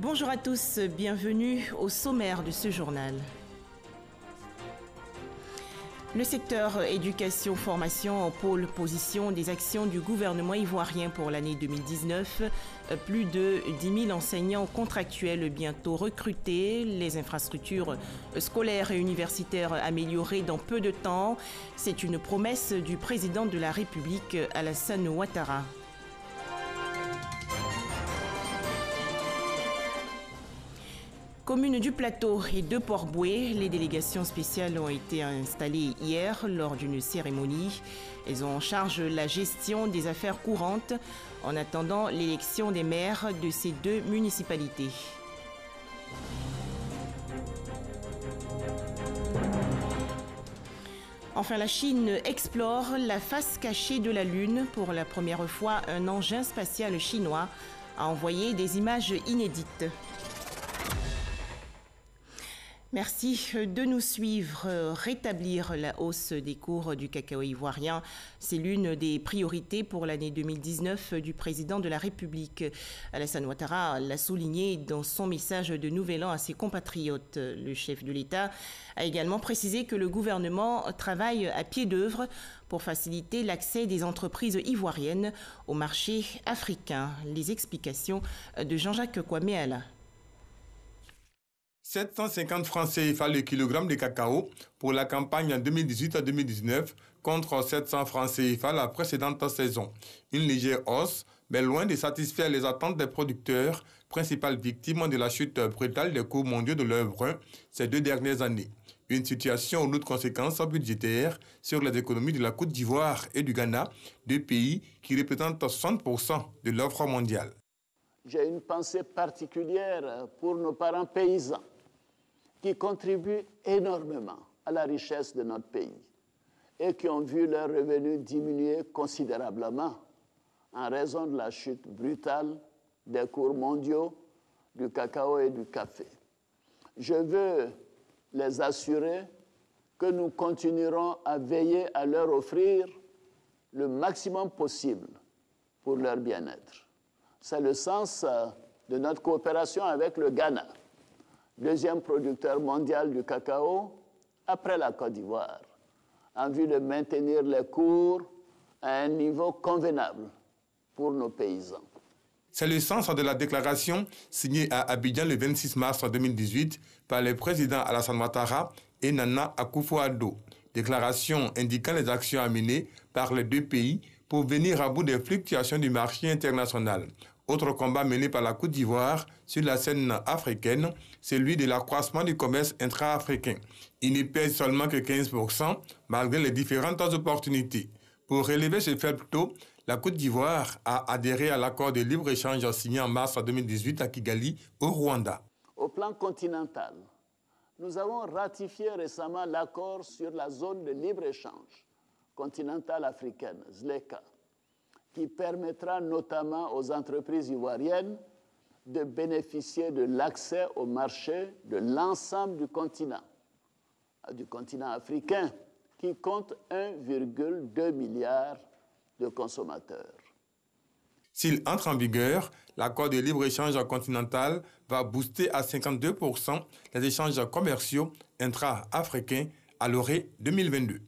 Bonjour à tous, bienvenue au sommaire de ce journal. Le secteur éducation-formation en pôle position des actions du gouvernement ivoirien pour l'année 2019. Plus de 10 000 enseignants contractuels bientôt recrutés, les infrastructures scolaires et universitaires améliorées dans peu de temps. C'est une promesse du président de la République, Alassane Ouattara. Communes du Plateau et de Port-Bouët, les délégations spéciales ont été installées hier lors d'une cérémonie. Elles ont en charge la gestion des affaires courantes en attendant l'élection des maires de ces deux municipalités. Enfin, la Chine explore la face cachée de la Lune. Pour la première fois, un engin spatial chinois a envoyé des images inédites. Merci de nous suivre. Rétablir la hausse des cours du cacao ivoirien, c'est l'une des priorités pour l'année 2019 du président de la République. Alassane Ouattara l'a souligné dans son message de Nouvel An à ses compatriotes. Le chef de l'État a également précisé que le gouvernement travaille à pied d'œuvre pour faciliter l'accès des entreprises ivoiriennes au marché africain. Les explications de Jean-Jacques Kwame-Ala. 750 francs CFA le kilogramme de cacao pour la campagne 2018-2019 contre 700 francs CFA la précédente saison. Une légère hausse, mais loin de satisfaire les attentes des producteurs, principales victimes de la chute brutale des cours mondiaux de leur brun ces 2 dernières années. Une situation aux lourdes conséquences budgétaires sur les économies de la Côte d'Ivoire et du Ghana, 2 pays qui représentent 60% de l'offre mondiale. J'ai une pensée particulière pour nos parents paysans qui contribuent énormément à la richesse de notre pays et qui ont vu leurs revenus diminuer considérablement en raison de la chute brutale des cours mondiaux du cacao et du café. Je veux les assurer que nous continuerons à veiller à leur offrir le maximum possible pour leur bien-être. C'est le sens de notre coopération avec le Ghana, deuxième producteur mondial du cacao après la Côte d'Ivoire, en vue de maintenir les cours à un niveau convenable pour nos paysans. C'est le sens de la déclaration signée à Abidjan le 26 mars 2018 par les présidents Alassane Ouattara et Nana Akufo-Addo. Déclaration indiquant les actions à mener par les 2 pays pour venir à bout des fluctuations du marché international. Autre combat mené par la Côte d'Ivoire sur la scène africaine, celui de l'accroissement du commerce intra-africain. Il n'y pèse seulement que 15% malgré les différentes opportunités. Pour relever ce faible taux, la Côte d'Ivoire a adhéré à l'accord de libre-échange signé en mars 2018 à Kigali, au Rwanda. Au plan continental, nous avons ratifié récemment l'accord sur la zone de libre-échange continentale africaine, ZLECA, qui permettra notamment aux entreprises ivoiriennes de bénéficier de l'accès au marché de l'ensemble du continent africain, qui compte 1,2 milliard de consommateurs. S'il entre en vigueur, l'accord de libre-échange continental va booster à 52% les échanges commerciaux intra-africains à l'orée 2022.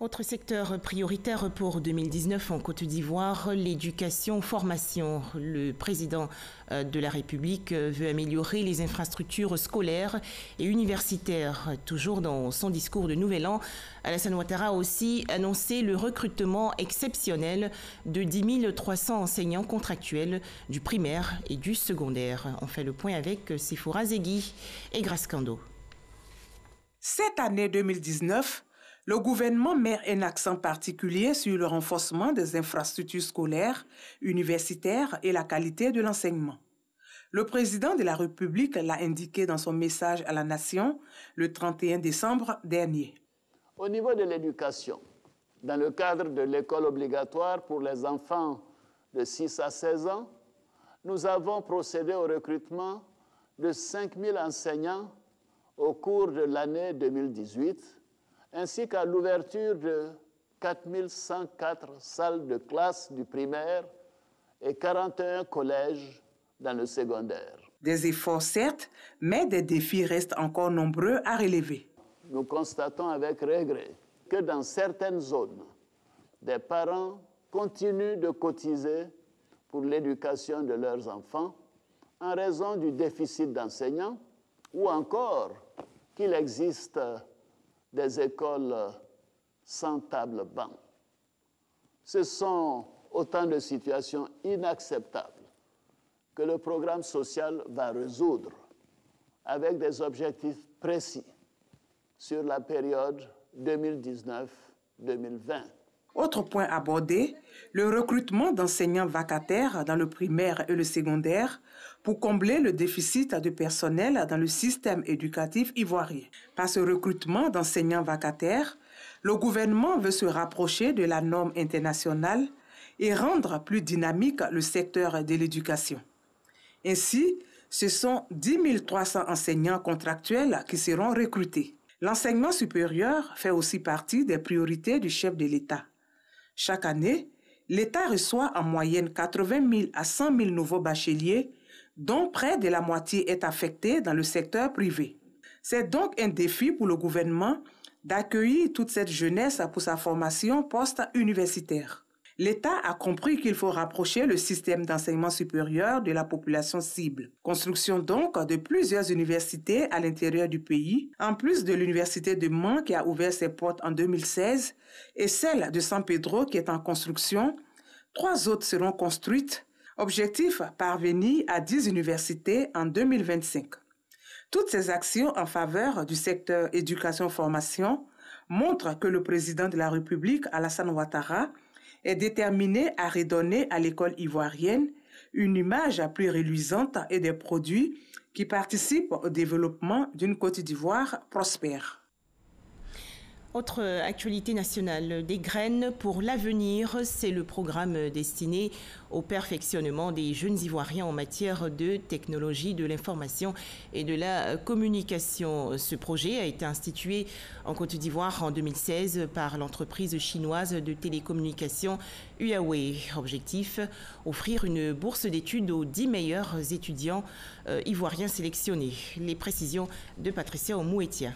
Autre secteur prioritaire pour 2019 en Côte d'Ivoire, l'éducation-formation. Le président de la République veut améliorer les infrastructures scolaires et universitaires. Toujours dans son discours de Nouvel An, Alassane Ouattara a aussi annoncé le recrutement exceptionnel de 10 300 enseignants contractuels du primaire et du secondaire. On fait le point avec Sephora Zegui et Grace Kando. Cette année 2019, le gouvernement met un accent particulier sur le renforcement des infrastructures scolaires, universitaires et la qualité de l'enseignement. Le président de la République l'a indiqué dans son message à la nation le 31 décembre dernier. Au niveau de l'éducation, dans le cadre de l'école obligatoire pour les enfants de 6 à 16 ans, nous avons procédé au recrutement de 5 000 enseignants au cours de l'année 2018, ainsi qu'à l'ouverture de 4 104 salles de classe du primaire et 41 collèges dans le secondaire. Des efforts certes, mais des défis restent encore nombreux à relever. Nous constatons avec regret que dans certaines zones, des parents continuent de cotiser pour l'éducation de leurs enfants en raison du déficit d'enseignants ou encore qu'il existe des écoles sans table-banc. Ce sont autant de situations inacceptables que le programme social va résoudre avec des objectifs précis sur la période 2019-2020. Autre point abordé, le recrutement d'enseignants vacataires dans le primaire et le secondaire pour combler le déficit de personnel dans le système éducatif ivoirien. Par ce recrutement d'enseignants vacataires, le gouvernement veut se rapprocher de la norme internationale et rendre plus dynamique le secteur de l'éducation. Ainsi, ce sont 10 300 enseignants contractuels qui seront recrutés. L'enseignement supérieur fait aussi partie des priorités du chef de l'État. Chaque année, l'État reçoit en moyenne 80 000 à 100 000 nouveaux bacheliers, dont près de la moitié est affectée dans le secteur privé. C'est donc un défi pour le gouvernement d'accueillir toute cette jeunesse pour sa formation post-universitaire. L'État a compris qu'il faut rapprocher le système d'enseignement supérieur de la population cible. Construction donc de plusieurs universités à l'intérieur du pays, en plus de l'université de Mans qui a ouvert ses portes en 2016 et celle de San Pedro qui est en construction. 3 autres seront construites. Objectif, parvenir à 10 universités en 2025. Toutes ces actions en faveur du secteur éducation-formation montrent que le président de la République, Alassane Ouattara, est déterminé à redonner à l'école ivoirienne une image plus reluisante et des produits qui participent au développement d'une Côte d'Ivoire prospère. Autre actualité nationale, des graines pour l'avenir, c'est le programme destiné au perfectionnement des jeunes Ivoiriens en matière de technologie de l'information et de la communication. Ce projet a été institué en Côte d'Ivoire en 2016 par l'entreprise chinoise de télécommunications Huawei. Objectif, offrir une bourse d'études aux 10 meilleurs étudiants ivoiriens sélectionnés. Les précisions de Patricia Omouetia.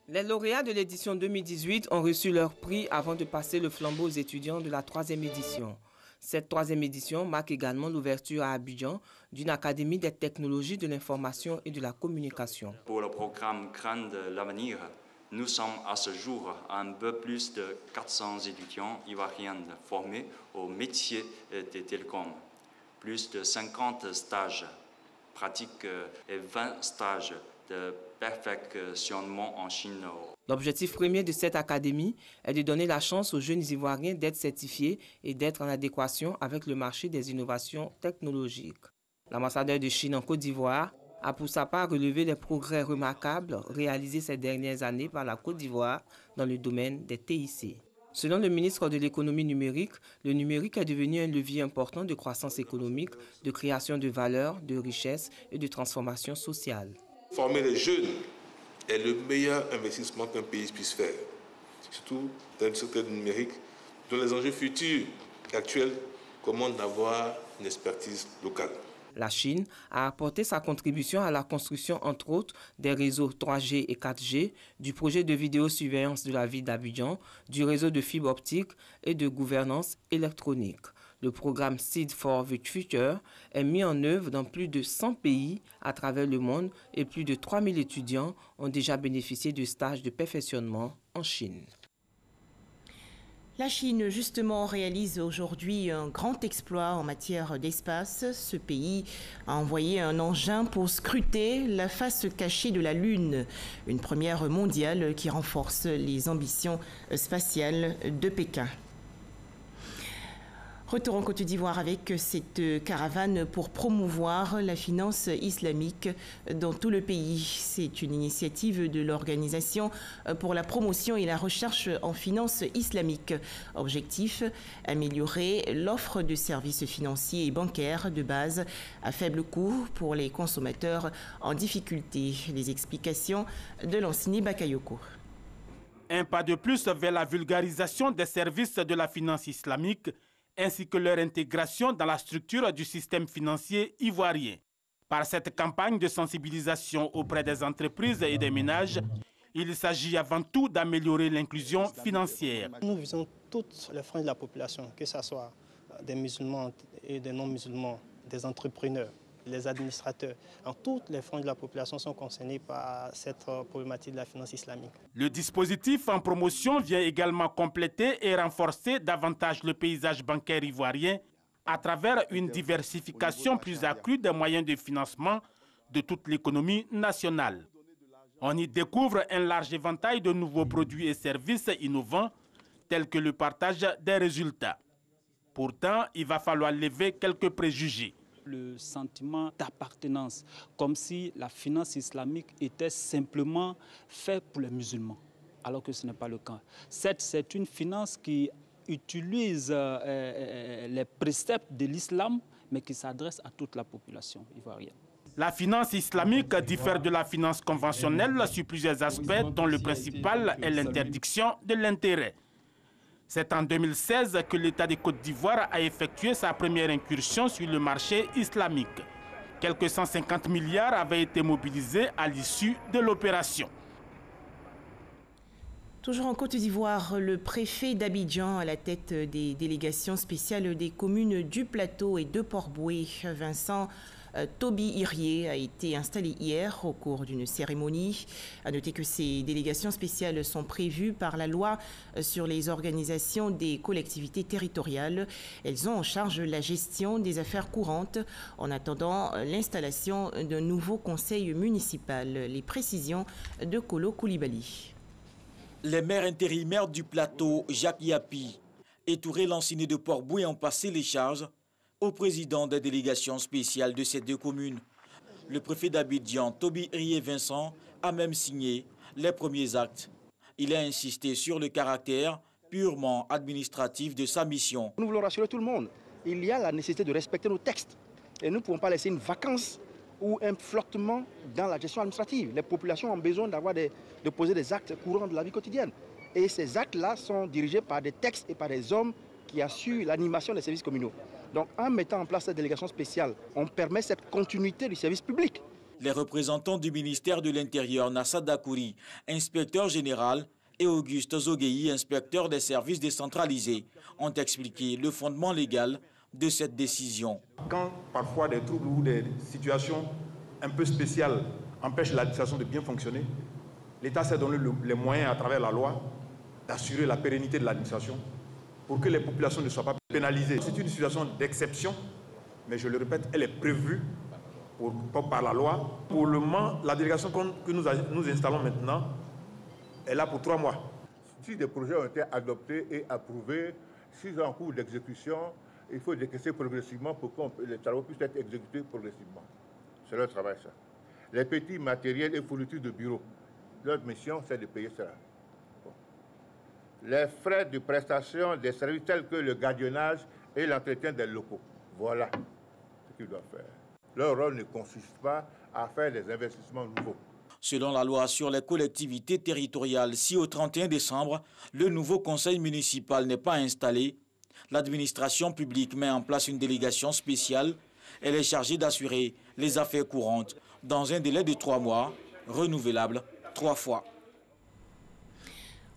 Les lauréats de l'édition 2018 ont reçu leur prix avant de passer le flambeau aux étudiants de la 3e édition. Cette 3e édition marque également l'ouverture à Abidjan d'une académie des technologies de l'information et de la communication. Pour le programme Graines de l'avenir, nous sommes à ce jour un peu plus de 400 étudiants ivoiriens formés au métier des télécoms. Plus de 50 stages pratiques et 20 stages de perfectionnement en Chine. L'objectif premier de cette académie est de donner la chance aux jeunes Ivoiriens d'être certifiés et d'être en adéquation avec le marché des innovations technologiques. L'ambassadeur de Chine en Côte d'Ivoire a pour sa part relevé les progrès remarquables réalisés ces dernières années par la Côte d'Ivoire dans le domaine des TIC. Selon le ministre de l'économie numérique, le numérique est devenu un levier important de croissance économique, de création de valeur, de richesse et de transformation sociale. Former les jeunes est le meilleur investissement qu'un pays puisse faire, surtout dans le secteur du numérique, dont les enjeux futurs et actuels commandent d'avoir une expertise locale. La Chine a apporté sa contribution à la construction, entre autres, des réseaux 3G et 4G, du projet de vidéosurveillance de la ville d'Abidjan, du réseau de fibre optique et de gouvernance électronique. Le programme Seed for the Future est mis en œuvre dans plus de 100 pays à travers le monde et plus de 3000 étudiants ont déjà bénéficié de stages de perfectionnement en Chine. La Chine, justement, réalise aujourd'hui un grand exploit en matière d'espace. Ce pays a envoyé un engin pour scruter la face cachée de la Lune, une première mondiale qui renforce les ambitions spatiales de Pékin. Retour en Côte d'Ivoire avec cette caravane pour promouvoir la finance islamique dans tout le pays. C'est une initiative de l'Organisation pour la promotion et la recherche en finance islamique. Objectif, améliorer l'offre de services financiers et bancaires de base à faible coût pour les consommateurs en difficulté. Les explications de Lansini Bakayoko. Un pas de plus vers la vulgarisation des services de la finance islamique ainsi que leur intégration dans la structure du système financier ivoirien. Par cette campagne de sensibilisation auprès des entreprises et des ménages, il s'agit avant tout d'améliorer l'inclusion financière. Nous visons toutes les franges de la population, que ce soit des musulmans et des non-musulmans, des entrepreneurs, les administrateurs. Toutes les franges de la population sont concernées par cette problématique de la finance islamique. Le dispositif en promotion vient également compléter et renforcer davantage le paysage bancaire ivoirien à travers une diversification plus accrue des moyens de financement de toute l'économie nationale. On y découvre un large éventail de nouveaux produits et services innovants, tels que le partage des résultats. Pourtant, il va falloir lever quelques préjugés. Le sentiment d'appartenance, comme si la finance islamique était simplement faite pour les musulmans, alors que ce n'est pas le cas. C'est une finance qui utilise les préceptes de l'islam, mais qui s'adresse à toute la population ivoirienne. La finance islamique diffère de la finance conventionnelle sur plusieurs aspects, dont le principal est l'interdiction de l'intérêt. C'est en 2016 que l'État de Côte d'Ivoire a effectué sa première incursion sur le marché islamique. Quelques 150 milliards avaient été mobilisés à l'issue de l'opération. Toujours en Côte d'Ivoire, le préfet d'Abidjan à la tête des délégations spéciales des communes du Plateau et de Port-Bouët, Vincent Toby Irié, a été installé hier au cours d'une cérémonie. À noter que ces délégations spéciales sont prévues par la loi sur les organisations des collectivités territoriales. Elles ont en charge la gestion des affaires courantes en attendant l'installation d'un nouveau conseil municipal. Les précisions de Kolo Koulibaly. Les maires intérimaires du Plateau, Jacques Yapi et Touré Lanciné de Port-Bouët ont passé les charges au président des délégations spéciales de ces deux communes. Le préfet d'Abidjan, Toby Irié Vincent, a même signé les premiers actes. Il a insisté sur le caractère purement administratif de sa mission. Nous voulons rassurer tout le monde. Il y a la nécessité de respecter nos textes. Et nous ne pouvons pas laisser une vacance ou un flottement dans la gestion administrative. Les populations ont besoin de poser des actes courants de la vie quotidienne. Et ces actes-là sont dirigés par des textes et par des hommes qui assurent l'animation des services communaux. Donc en mettant en place cette délégation spéciale, on permet cette continuité du service public. Les représentants du ministère de l'Intérieur, Nassad Dakouri, inspecteur général, et Auguste Zogueyi, inspecteur des services décentralisés, ont expliqué le fondement légal de cette décision. Quand parfois des troubles ou des situations un peu spéciales empêchent l'administration de bien fonctionner, l'État s'est donné les moyens à travers la loi d'assurer la pérennité de l'administration pour que les populations ne soient pas pénalisées. C'est une situation d'exception, mais je le répète, elle est prévue par la loi. Pour le moment, la délégation que nous installons maintenant est là pour 3 mois. Si des projets ont été adoptés et approuvés, s'ils sont en cours d'exécution, il faut décaisser progressivement pour que les travaux puissent être exécutés progressivement. C'est leur travail, ça. Les petits matériels et fournitures de bureaux, leur mission, c'est de payer cela. Bon. Les frais de prestation des services tels que le gardiennage et l'entretien des locaux. Voilà ce qu'ils doivent faire. Leur rôle ne consiste pas à faire des investissements nouveaux. Selon la loi sur les collectivités territoriales, si au 31 décembre, le nouveau conseil municipal n'est pas installé, l'administration publique met en place une délégation spéciale. Elle est chargée d'assurer les affaires courantes dans un délai de 3 mois, renouvelable 3 fois.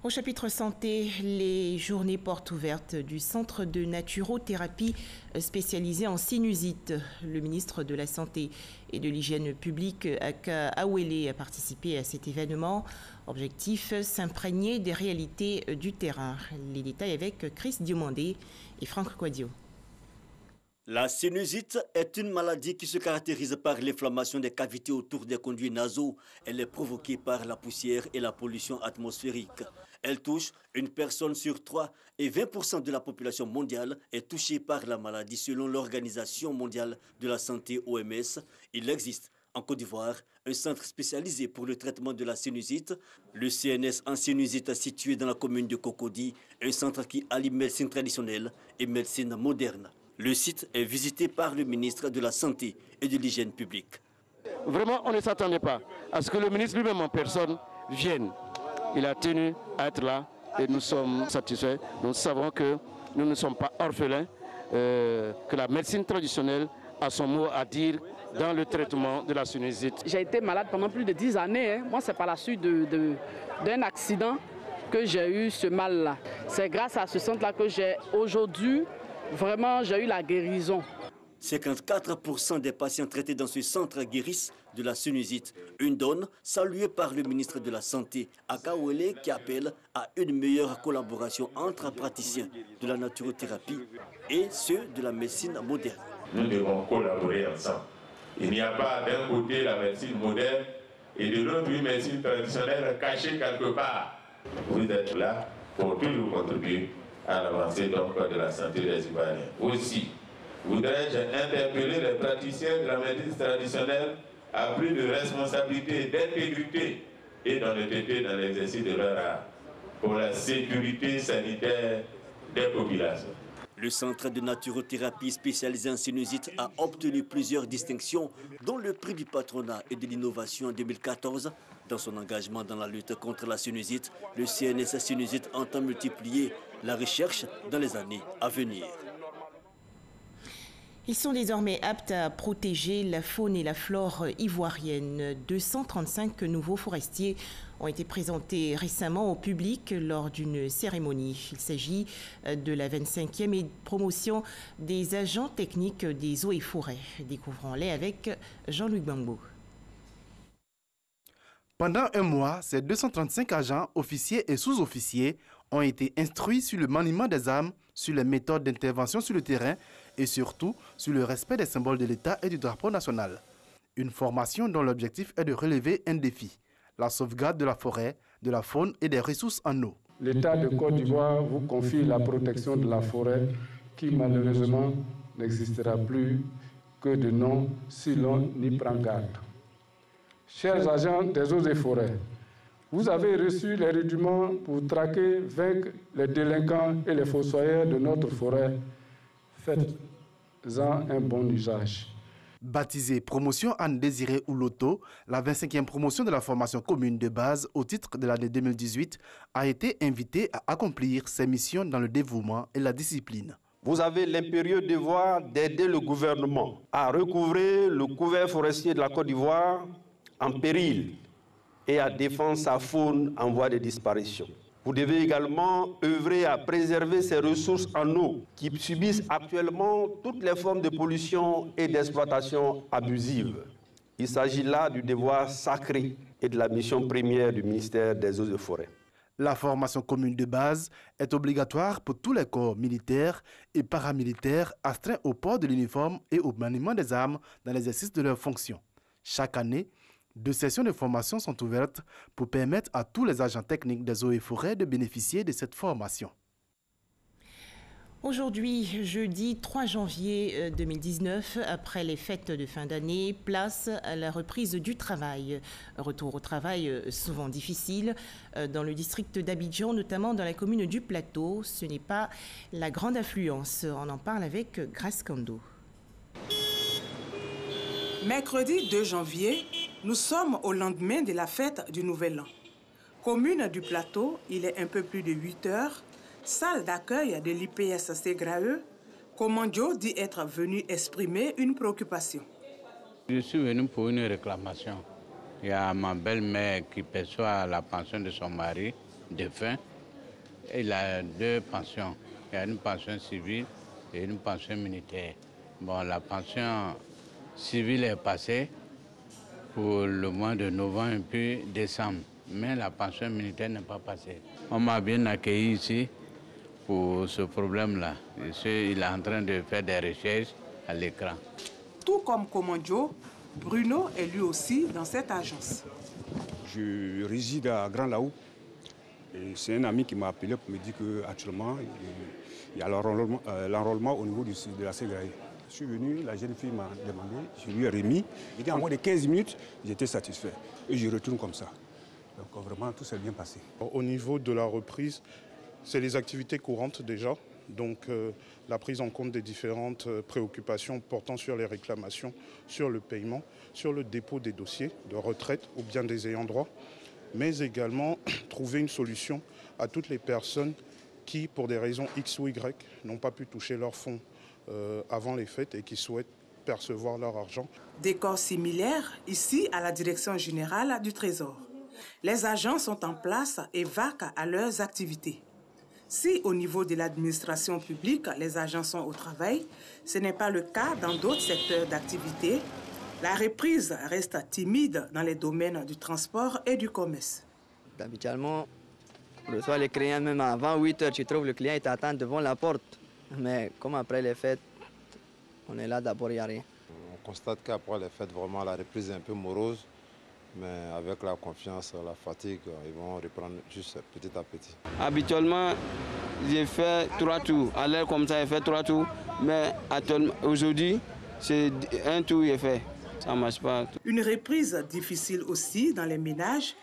Au chapitre santé, les journées portes ouvertes du centre de naturothérapie spécialisé en sinusite. Le ministre de la Santé et de l'Hygiène publique, Aka Awele, a participé à cet événement. Objectif, s'imprégner des réalités du terrain. Les détails avec Chris Diomandé et Franck Quadio. La sinusite est une maladie qui se caractérise par l'inflammation des cavités autour des conduits nasaux. Elle est provoquée par la poussière et la pollution atmosphérique. Elle touche une personne sur 3 et 20% de la population mondiale est touchée par la maladie selon l'Organisation mondiale de la santé OMS. Il existe en Côte d'Ivoire un centre spécialisé pour le traitement de la sinusite, le CNS en sinusite situé dans la commune de Cocody, un centre qui allie médecine traditionnelle et médecine moderne. Le site est visité par le ministre de la Santé et de l'Hygiène publique. Vraiment, on ne s'attendait pas à ce que le ministre lui-même en personne vienne. Il a tenu à être là et nous sommes satisfaits. Nous savons que nous ne sommes pas orphelins. que la médecine traditionnelle a son mot à dire dans le traitement de la sinusite. J'ai été malade pendant plus de 10 années. Moi, c'est par la suite d'un accident que j'ai eu ce mal-là. C'est grâce à ce centre-là que j'ai aujourd'hui, vraiment, j'ai eu la guérison. 54% des patients traités dans ce centre guérissent de la sinusite. Une donne saluée par le ministre de la Santé, Akawele, qui appelle à une meilleure collaboration entre praticiens de la naturothérapie et ceux de la médecine moderne. Nous devons collaborer ensemble. Il n'y a pas d'un côté la médecine moderne et de l'autre une médecine traditionnelle cachée quelque part. Vous êtes là pour toujours contribuer à l'avancée de la santé des Ivoiriens. Aussi, voudrais-je interpeller les praticiens de la médecine traditionnelle à plus de responsabilité, d'intégrité et d'honnêteté dans l'exercice de leur art pour la sécurité sanitaire des populations. Le centre de naturothérapie spécialisé en sinusite a obtenu plusieurs distinctions, dont le prix du patronat et de l'innovation en 2014. Dans son engagement dans la lutte contre la sinusite, le CNS Sinusite entend multiplier la recherche dans les années à venir. Ils sont désormais aptes à protéger la faune et la flore ivoirienne. 235 nouveaux forestiers ont été présentés récemment au public lors d'une cérémonie. Il s'agit de la 25e promotion des agents techniques des eaux et forêts. Découvrons-les avec Jean-Luc Bambo. Pendant un mois, ces 235 agents, officiers et sous-officiers ont été instruits sur le maniement des armes, sur les méthodes d'intervention sur le terrain et surtout sur le respect des symboles de l'État et du drapeau national. Une formation dont l'objectif est de relever un défi, la sauvegarde de la forêt, de la faune et des ressources en eau. L'État de Côte d'Ivoire vous confie la protection de la forêt qui malheureusement n'existera plus que de nom si l'on n'y prend garde. Chers agents des eaux et forêts, vous avez reçu les rudiments pour traquer, vaincre les délinquants et les fossoyeurs de notre forêt. Faites-en un bon usage. Baptisée Promotion Anne Désiré Ouloto, la 25e promotion de la formation commune de base au titre de l'année 2018 a été invitée à accomplir ses missions dans le dévouement et la discipline. Vous avez l'impérieux devoir d'aider le gouvernement à recouvrer le couvert forestier de la Côte d'Ivoire en péril et à défendre sa faune en voie de disparition. Vous devez également œuvrer à préserver ces ressources en eau qui subissent actuellement toutes les formes de pollution et d'exploitation abusive. Il s'agit là du devoir sacré et de la mission première du ministère des Eaux et Forêts. La formation commune de base est obligatoire pour tous les corps militaires et paramilitaires astreints au port de l'uniforme et au maniement des armes dans l'exercice de leurs fonctions. Chaque année, 2 sessions de formation sont ouvertes pour permettre à tous les agents techniques des eaux et forêts de bénéficier de cette formation. Aujourd'hui, jeudi 3 janvier 2019, après les fêtes de fin d'année, place à la reprise du travail. Retour au travail souvent difficile dans le district d'Abidjan, notamment dans la commune du Plateau. Ce n'est pas la grande affluence. On en parle avec Grace Kando. Mercredi 2 janvier, nous sommes au lendemain de la fête du Nouvel An. Commune du Plateau, il est un peu plus de 8 heures. Salle d'accueil de l'IPS Ségraeux, Komandio dit être venu exprimer une préoccupation. Je suis venu pour une réclamation. Il y a ma belle-mère qui perçoit la pension de son mari défunt. Il a 2 pensions. Il y a une pension civile et une pension militaire. Bon, la pension civile est passée pour le mois de novembre et puis décembre. Mais la pension militaire n'est pas passée. On m'a bien accueilli ici pour ce problème-là. Il est en train de faire des recherches à l'écran. Tout comme Komandio, Bruno est lui aussi dans cette agence. Je réside à Grand Laou. C'est un ami qui m'a appelé pour me dire qu'actuellement, il y a l'enrôlement au niveau de la Ségraïe. Je suis venu, la jeune fille m'a demandé, je lui ai remis. Il dit en moins de 15 minutes, j'étais satisfait. Et je retourne comme ça. Donc vraiment, tout s'est bien passé. Au niveau de la reprise, c'est les activités courantes déjà. Donc la prise en compte des différentes préoccupations portant sur les réclamations, sur le paiement, sur le dépôt des dossiers de retraite ou bien des ayants droit, mais également trouver une solution à toutes les personnes qui, pour des raisons X ou Y, n'ont pas pu toucher leurs fonds avant les fêtes et qui souhaitent percevoir leur argent. Décor similaire ici à la Direction générale du Trésor. Les agents sont en place et vaquent à leurs activités. Si au niveau de l'administration publique, les agents sont au travail, ce n'est pas le cas dans d'autres secteurs d'activité. La reprise reste timide dans les domaines du transport et du commerce. Habituellement, on reçoit les clients même avant 8 heures. Tu trouves le client t'attend devant la porte. Mais comme après les fêtes, on est là d'abord, il n'y a rien. On constate qu'après les fêtes, vraiment la reprise est un peu morose. Mais avec la confiance, la fatigue, ils vont reprendre juste petit à petit. Habituellement, j'ai fait 3 tours. À l'air comme ça, j'ai fait 3 tours. Mais aujourd'hui, c'est un tour j'ai fait. Ça ne marche pas. Une reprise difficile aussi dans les ménages.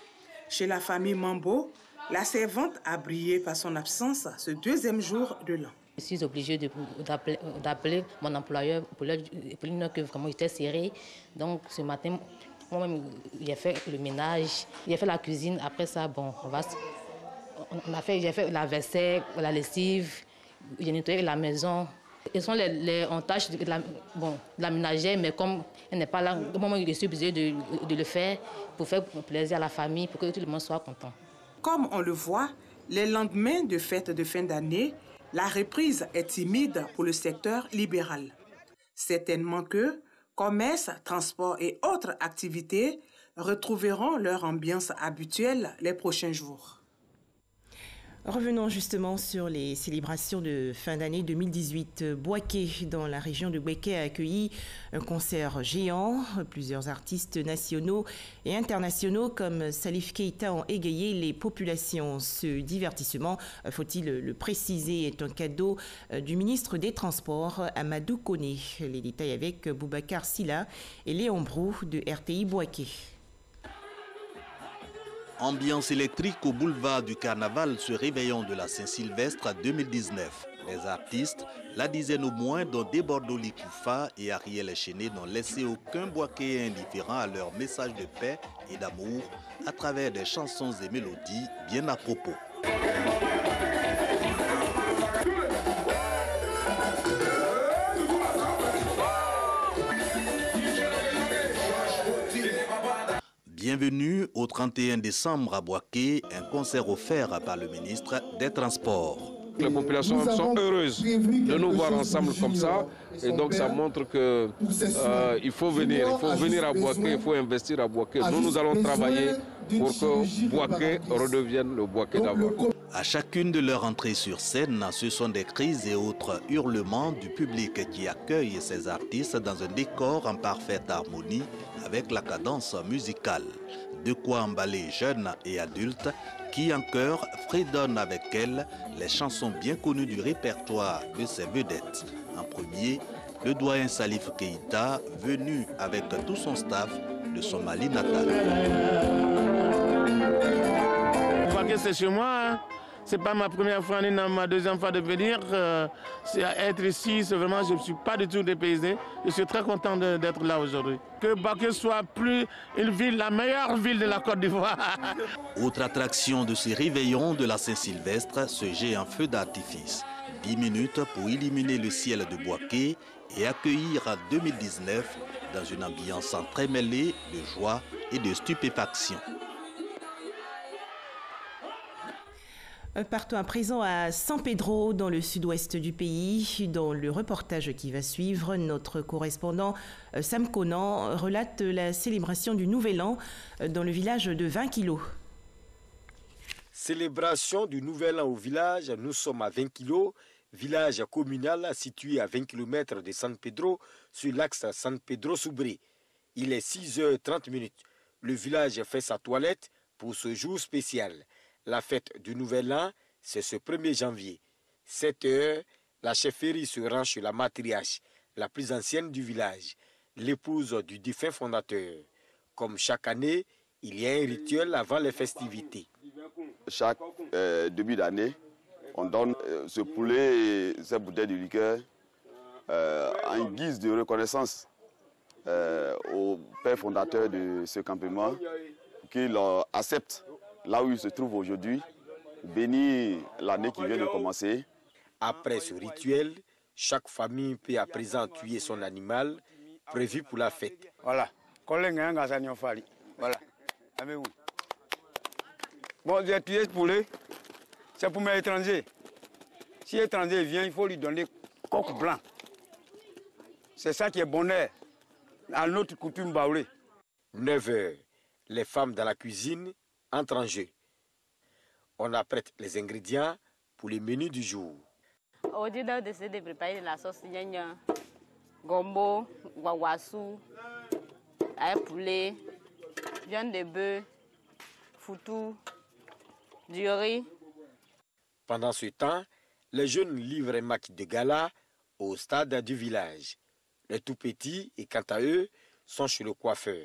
Chez la famille Mambo, la servante a brillé par son absence ce deuxième jour de l'an. Je suis obligée d'appeler mon employeur pour lui dire que vraiment j'étais serrée. Donc ce matin, moi-même, j'ai fait le ménage, j'ai fait la cuisine. Après ça, bon, j'ai fait la vaisselle, la lessive, j'ai nettoyé la maison. Elles sont en tâche de la ménagère, mais comme elle n'est pas là, moi, je suis obligée de le faire pour faire plaisir à la famille, pour que tout le monde soit content. Comme on le voit, les lendemains de fêtes de fin d'année, la reprise est timide pour le secteur libéral. Certainement que commerce, transport et autres activités retrouveront leur ambiance habituelle les prochains jours. Revenons justement sur les célébrations de fin d'année 2018. Bouaké, dans la région de Bouaké, a accueilli un concert géant. Plusieurs artistes nationaux et internationaux comme Salif Keita ont égayé les populations. Ce divertissement, faut-il le préciser, est un cadeau du ministre des Transports, Amadou Koné. Les détails avec Boubacar Silla et Léon Brou de RTI Bouaké. Ambiance électrique au boulevard du Carnaval se réveillant de la Saint-Sylvestre 2019. Les artistes, la dizaine au moins, dont Débordoli Koufa et Ariel Chené, n'ont laissé aucun Bouaké indifférent à leur message de paix et d'amour à travers des chansons et mélodies bien à propos. Bienvenue au 31 décembre à Bouaké, un concert offert par le ministre des Transports. Les populations sont heureuses de nous voir ensemble comme ça. Et donc ça montre qu'il faut venir à Bouaké, il faut investir à Bouaké. Nous allons travailler pour que Bouaké redevienne le Bouaké d'avant. À chacune de leurs entrées sur scène, ce sont des cris et autres hurlements du public qui accueille ces artistes dans un décor en parfaite harmonie avec la cadence musicale. De quoi emballer jeunes et adultes qui en chœur fredonnent avec elles les chansons bien connues du répertoire de ces vedettes. En premier, le doyen Salif Keita, venu avec tout son staff de son Mali natal. C'est chez moi, hein. C'est pas ma première fois ni ma deuxième fois de venir. C'est être ici, c'est vraiment, je ne suis pas du tout dépaysé. Je suis très content d'être là aujourd'hui. Que Bouaké soit une ville, la meilleure ville de la Côte d'Ivoire. Autre attraction de ces réveillons de la Saint-Sylvestre, ce jet en feu d'artifice. 10 minutes pour illuminer le ciel de Bouaké et accueillir 2019 dans une ambiance entremêlée de joie et de stupéfaction. Partons à présent à San Pedro, dans le sud-ouest du pays. Dans le reportage qui va suivre, notre correspondant Sam Conan relate la célébration du Nouvel An dans le village de 20 kilos. Célébration du Nouvel An au village, nous sommes à 20 kilos, village communal situé à 20 km de San Pedro, sur l'axe San Pedro-Soubré. Il est 6h30. Le village fait sa toilette pour ce jour spécial. La fête du Nouvel An, c'est ce 1er janvier. 7h, la chefferie se rend chez la matriarche, la plus ancienne du village, l'épouse du défunt fondateur. Comme chaque année, il y a un rituel avant les festivités. Chaque début d'année, on donne ce poulet et cette bouteille de liqueur en guise de reconnaissance au père fondateur de ce campement, qu'il accepte là où il se trouve aujourd'hui, bénir l'année qui vient de commencer. Après ce rituel, Chaque famille peut à présent tuer son animal prévu pour la fête. Voilà. Voilà. Bon, j'ai tué ce poulet. C'est pour mes étrangers. Si l'étranger vient, il faut lui donner coq blanc. C'est ça qui est bonheur à notre coutume baoulée. 9 heures, les femmes dans la cuisine entrent en jeu. On apprête les ingrédients pour le menu du jour. Aujourd'hui, on a décidé de préparer la sauce gnagna, gombo, guaguassou, un poulet, viande de bœuf, foutou, du riz. Pendant ce temps, les jeunes livrent un maquis de gala au stade du village. Les tout petits, et quant à eux, sont chez le coiffeur.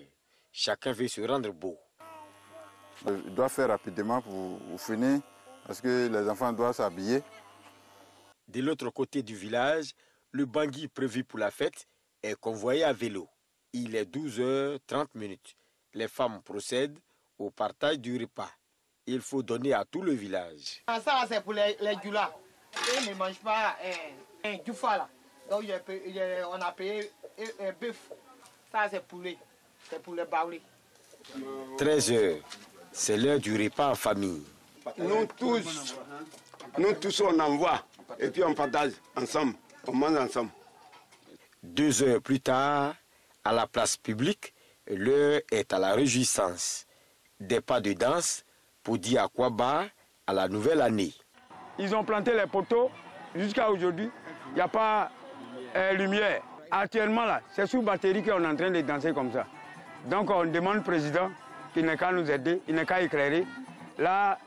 Chacun veut se rendre beau. Je dois faire rapidement pour finir, parce que les enfants doivent s'habiller. De l'autre côté du village, le bangui prévu pour la fête est convoyé à vélo. Il est 12h30. Les femmes procèdent au partage du repas. Il faut donner à tout le village. Ça, c'est pour les djoulas. Ils ne mangent pas un djoufa là. Donc, on a payé un bœuf. Ça, c'est poulet. C'est pour les baoulés. 13h, c'est l'heure du repas en famille. Nous tous, on envoie. Et puis on partage ensemble. On mange ensemble. 2 heures plus tard, à la place publique, l'heure est à la réjouissance. Des pas de danse pour dire à quoi bas à la nouvelle année. Ils ont planté les poteaux jusqu'à aujourd'hui. Il n'y a pas lumière. Actuellement, là, c'est sous batterie qu'on est en train de danser comme ça. Donc on demande au président qu'il n'est qu'à nous aider, il n'est qu'à éclairer. Là,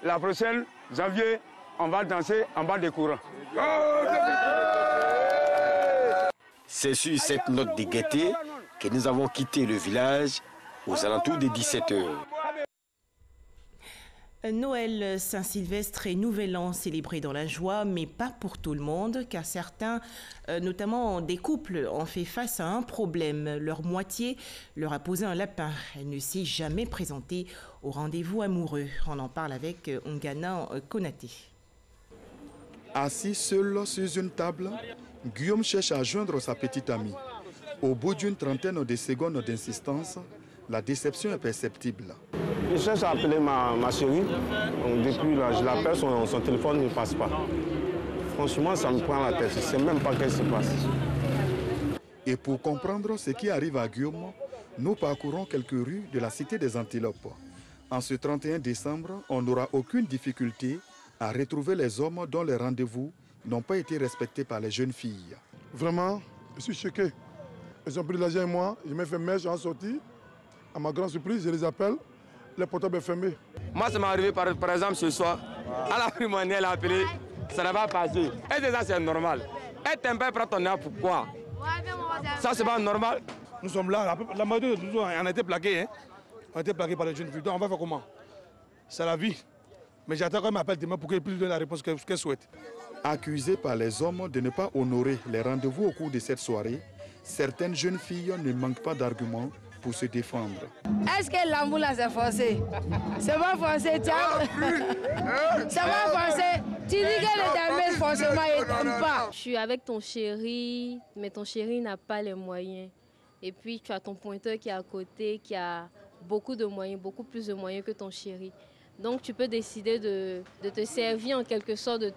la prochaine janvier, on va danser en bas des courants. C'est sur cette note de gaieté que nous avons quitté le village aux alentours de 17h. Noël, Saint-Sylvestre et Nouvel An célébrés dans la joie, mais pas pour tout le monde, car certains, notamment des couples, ont fait face à un problème. Leur moitié leur a posé un lapin. Elle ne s'est jamais présentée au rendez-vous amoureux. On en parle avec Ongana Konaté. Assis seul sur une table, Guillaume cherche à joindre sa petite amie. Au bout d'une trentaine de secondes d'insistance, la déception est perceptible. Je cherche à appeler ma chérie. Donc depuis là, je l'appelle, son téléphone ne passe pas. Franchement, ça me prend la tête. Je ne sais même pas ce qui se passe. Et pour comprendre ce qui arrive à Guillaume, nous parcourons quelques rues de la cité des Antilopes. En ce 31 décembre, on n'aura aucune difficulté à retrouver les hommes dont les rendez-vous n'ont pas été respectés par les jeunes filles. Vraiment, je suis choqué. Ils ont pris l'argent et moi, je me fais mèche en sortie. À ma grande surprise, je les appelle, le portable est fermé. Moi, ça m'est arrivé par exemple ce soir. À la primaire, elle a appelé, ça n'a pas passé. Et déjà, c'est normal. Et t'aimes pas prendre ton air, pourquoi? Ça, c'est pas normal. Nous sommes là, la majorité de nous, on a été plaqués. Hein? On a été plaqués par les jeunes filles. Donc, on va faire comment? C'est la vie. Mais j'attends qu'elle m'appelle demain pour qu'elle puisse donner la réponse qu'elle souhaite. Accusées par les hommes de ne pas honorer les rendez-vous au cours de cette soirée, certaines jeunes filles ne manquent pas d'arguments pour se défendre. Est-ce que l'ambulance est forcée? C'est pas forcé, tiens. C'est pas forcé. Tu dis que le damage forcément il t'aime pas. Je suis avec ton chéri, mais ton chéri n'a pas les moyens. Et puis tu as ton pointeur qui est à côté, qui a beaucoup de moyens, beaucoup plus de moyens que ton chéri. Donc tu peux décider de te servir en quelque sorte de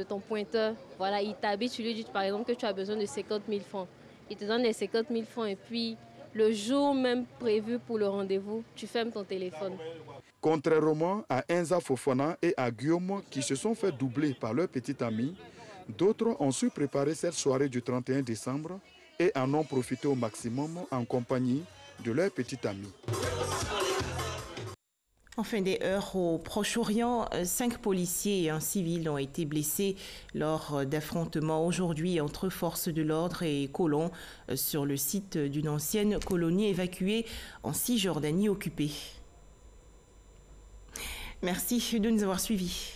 ton pointeur. Voilà, il t'habite, tu lui dis par exemple que tu as besoin de 50 000 francs. Il te donne les 50 000 francs et puis le jour même prévu pour le rendez-vous, tu fermes ton téléphone. Contrairement à Enza Fofana et à Guillaume qui se sont fait doubler par leur petite amie, d'autres ont su préparer cette soirée du 31 décembre et en ont profité au maximum en compagnie de leur petite amie. En fin des heures au Proche-Orient, 5 policiers et un civil ont été blessés lors d'affrontements aujourd'hui entre forces de l'ordre et colons sur le site d'une ancienne colonie évacuée en Cisjordanie occupée. Merci de nous avoir suivis.